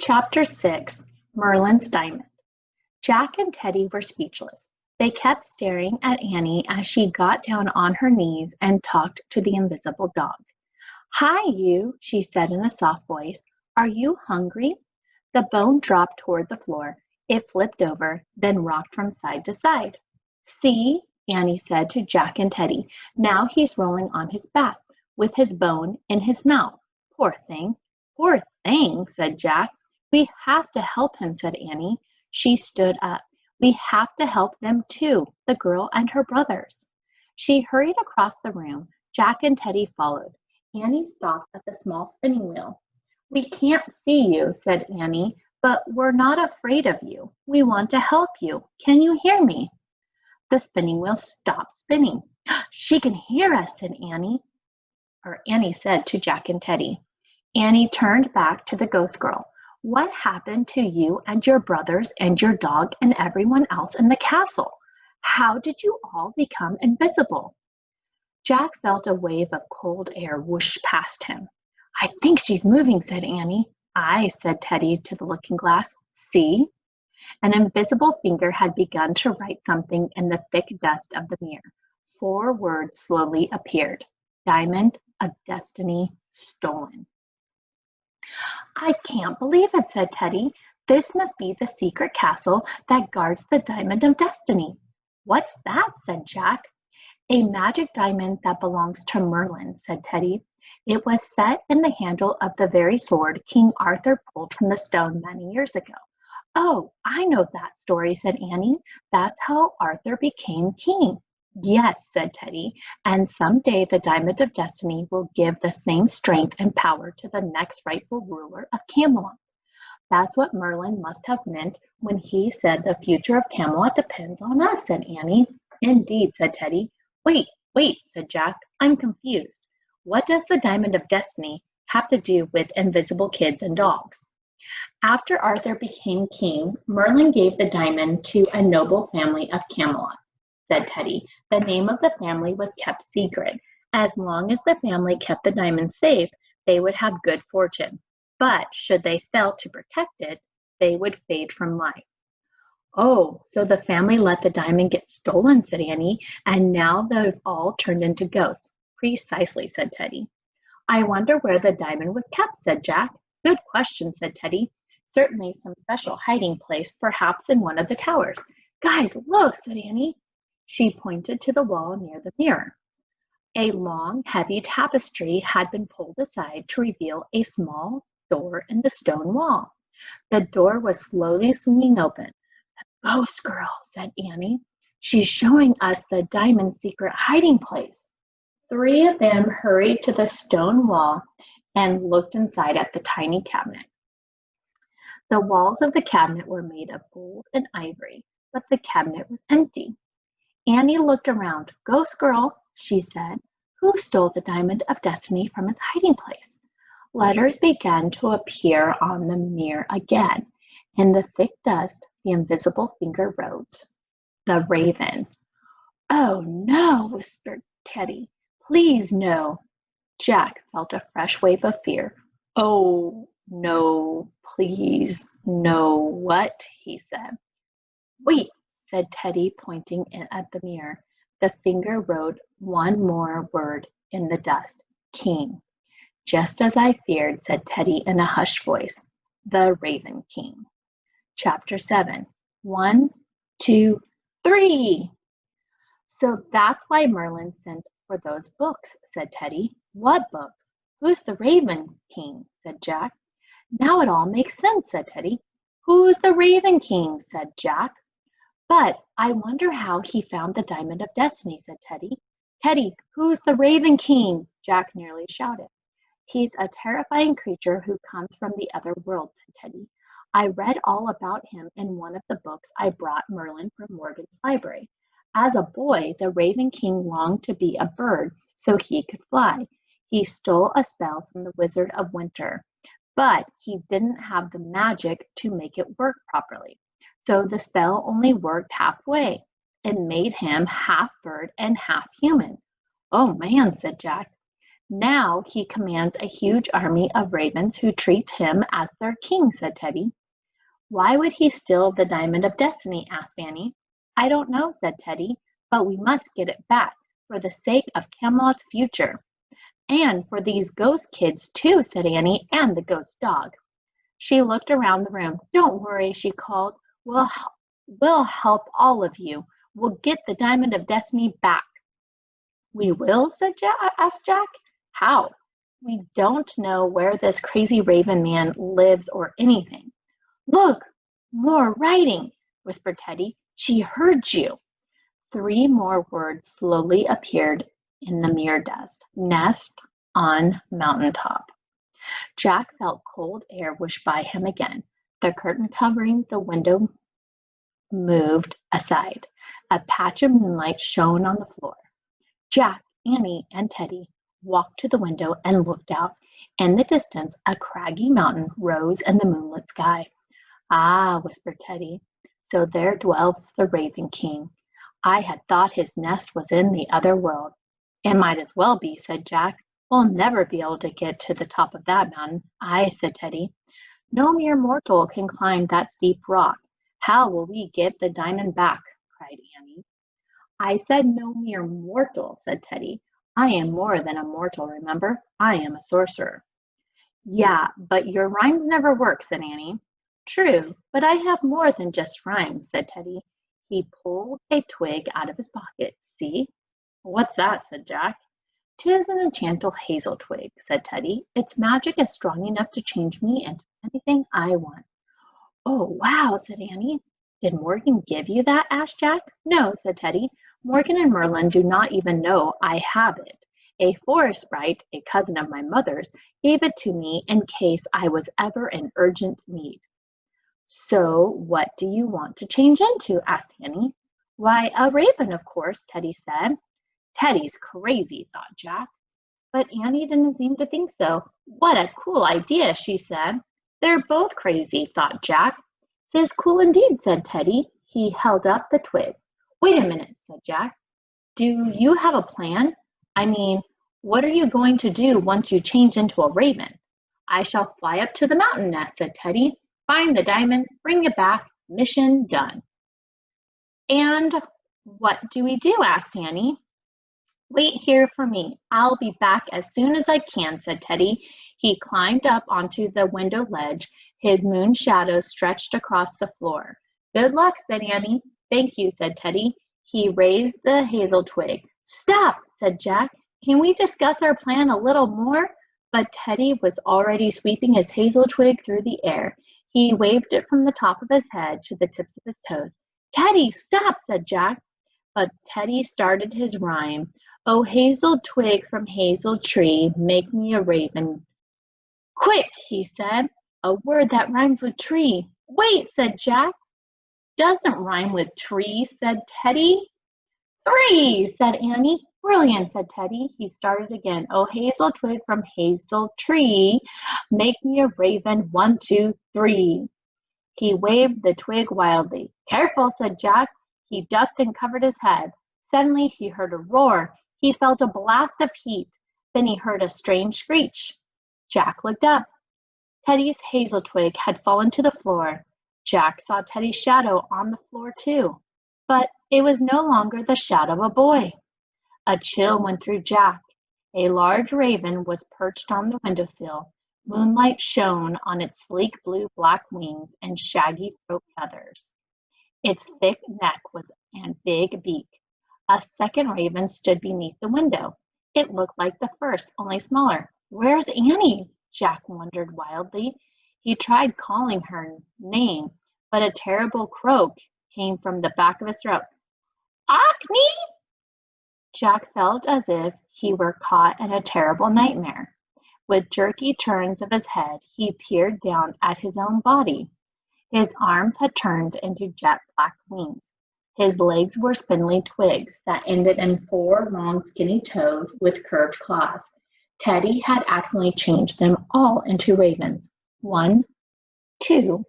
Chapter 6 Merlin's Diamond. Jack and Teddy were speechless. They kept staring at Annie as she got down on her knees and talked to the invisible dog. Hi, you, she said in a soft voice. Are you hungry? The bone dropped toward the floor. It flipped over, then rocked from side to side. See, Annie said to Jack and Teddy. Now he's rolling on his back, with his bone in his mouth. Poor thing. Poor thing, said Jack. We have to help him, said Annie. She stood up. We have to help them too, the girl and her brothers. She hurried across the room. Jack and Teddy followed. Annie stopped at the small spinning wheel. We can't see you, said Annie, but we're not afraid of you. We want to help you. Can you hear me? The spinning wheel stopped spinning. She can hear us, said Annie. Annie said to Jack and Teddy. Annie turned back to the ghost girl. What happened to you and your brothers and your dog and everyone else in the castle? How did you all become invisible? Jack felt a wave of cold air whoosh past him. I think she's moving, said Annie. Aye, said Teddy to the looking glass. See? An invisible finger had begun to write something in the thick dust of the mirror. 4 words slowly appeared. Diamond of Destiny stolen. I can't believe it, said Teddy. This must be the secret castle that guards the Diamond of Destiny. What's that? Said Jack. A magic diamond that belongs to Merlin, said Teddy. It was set in the handle of the very sword King Arthur pulled from the stone many years ago. Oh, I know that story, said Annie. That's how Arthur became king. Yes, said Teddy, and someday the Diamond of Destiny will give the same strength and power to the next rightful ruler of Camelot. That's what Merlin must have meant when he said the future of Camelot depends on us, said Annie. Indeed, said Teddy. Wait, said Jack. I'm confused. What does the Diamond of Destiny have to do with invisible kids and dogs? After Arthur became king, Merlin gave the diamond to a noble family of Camelot, said Teddy. The name of the family was kept secret. As long as the family kept the diamond safe, they would have good fortune. But should they fail to protect it, they would fade from life. Oh, so the family let the diamond get stolen, said Annie, and now they've all turned into ghosts. Precisely, said Teddy. I wonder where the diamond was kept, said Jack. Good question, said Teddy. Certainly some special hiding place, perhaps in one of the towers. Guys, look, said Annie. She pointed to the wall near the mirror. A long, heavy tapestry had been pulled aside to reveal a small door in the stone wall. The door was slowly swinging open. The ghost girl, said Annie. She's showing us the diamond's secret hiding place. 3 of them hurried to the stone wall and looked inside at the tiny cabinet. The walls of the cabinet were made of gold and ivory, but the cabinet was empty. Annie looked around. Ghost girl, she said, who stole the Diamond of Destiny from its hiding place? Letters began to appear on the mirror again. In the thick dust, the invisible finger wrote, The Raven. Oh, no, whispered Teddy. Please, no. Jack felt a fresh wave of fear. Oh, no, please, no, what? He said. Wait, said Teddy, pointing at the mirror. The finger wrote one more word in the dust. King. Just as I feared, said Teddy in a hushed voice. The Raven King. Chapter 7. 1, 2, 3. So that's why Merlin sent for those books, said Teddy. What books? Who's the Raven King? Said Jack. Now it all makes sense, said Teddy. Who's the Raven King? Said Jack. But I wonder how he found the Diamond of Destiny, said Teddy. Teddy, who's the Raven King? Jack nearly shouted. He's a terrifying creature who comes from the other world, said Teddy. I read all about him in one of the books I brought Merlin from Morgan's library. As a boy, the Raven King longed to be a bird so he could fly. He stole a spell from the Wizard of Winter, but he didn't have the magic to make it work properly. So the spell only worked halfway. It made him half bird and half human. Oh man, said Jack. Now he commands a huge army of ravens who treat him as their king, said Teddy. Why would he steal the Diamond of Destiny? Asked Annie. I don't know, said Teddy, but we must get it back for the sake of Camelot's future. And for these ghost kids too, said Annie, and the ghost dog. She looked around the room. Don't worry, she called. We'll help all of you. We'll get the Diamond of Destiny back. We will, asked Jack. How? We don't know where this crazy raven man lives or anything. Look, more writing, whispered Teddy. She heard you. 3 more words slowly appeared in the mirror dust. Nest on mountaintop. Jack felt cold air whoosh by him again. The curtain covering the window moved aside. A patch of moonlight shone on the floor. Jack, Annie, and Teddy walked to the window and looked out. In the distance, a craggy mountain rose in the moonlit sky. Ah, whispered Teddy, so there dwells the Raven King. I had thought his nest was in the other world. It might as well be, said Jack. We'll never be able to get to the top of that mountain. Aye, said Teddy. No mere mortal can climb that steep rock. How will we get the diamond back? Cried Annie. I said no mere mortal, said Teddy. I am more than a mortal, remember? I am a sorcerer. Yeah, but your rhymes never work, said Annie. True, but I have more than just rhymes, said Teddy. He pulled a twig out of his pocket. See? What's that? Said Jack. 'Tis an enchanted hazel twig, said Teddy. Its magic is strong enough to change me into anything I want. Oh, wow, said Annie. Did Morgan give you that? Asked Jack. No, said Teddy. Morgan and Merlin do not even know I have it. A forest sprite, a cousin of my mother's, gave it to me in case I was ever in urgent need. So what do you want to change into? Asked Annie. Why, a raven, of course, Teddy said. Teddy's crazy, thought Jack. But Annie didn't seem to think so. What a cool idea, she said. They're both crazy, thought Jack. 'Tis cool indeed, said Teddy. He held up the twig. Wait a minute, said Jack. Do you have a plan? I mean, what are you going to do once you change into a raven? I shall fly up to the mountain nest, said Teddy. Find the diamond, bring it back, mission done. And what do we do? Asked Annie. Wait here for me. I'll be back as soon as I can, said Teddy. He climbed up onto the window ledge. His moon shadow stretched across the floor. Good luck, said Annie. Thank you, said Teddy. He raised the hazel twig. Stop, said Jack. Can we discuss our plan a little more? But Teddy was already sweeping his hazel twig through the air. He waved it from the top of his head to the tips of his toes. Teddy, stop, said Jack. But Teddy started his rhyme. Oh, hazel twig from hazel tree, make me a raven. Quick, he said, a word that rhymes with tree. Wait, said Jack. Doesn't rhyme with tree, said Teddy. 3, said Annie. Brilliant, said Teddy. He started again. Oh, hazel twig from hazel tree, make me a raven. 1, 2, 3. He waved the twig wildly. Careful, said Jack. He ducked and covered his head. Suddenly he heard a roar. He felt a blast of heat. Then he heard a strange screech. Jack looked up. Teddy's hazel twig had fallen to the floor. Jack saw Teddy's shadow on the floor too. But it was no longer the shadow of a boy. A chill went through Jack. A large raven was perched on the windowsill. Moonlight shone on its sleek blue-black wings and shaggy throat feathers. Its thick neck was and big beak. A second raven stood beneath the window. It looked like the first, only smaller. Where's Annie? Jack wondered wildly. He tried calling her name, but a terrible croak came from the back of his throat. Acne! Jack felt as if he were caught in a terrible nightmare. With jerky turns of his head, he peered down at his own body. His arms had turned into jet black wings. His legs were spindly twigs that ended in 4 long skinny toes with curved claws. Teddy had accidentally changed them all into ravens. 1, 2,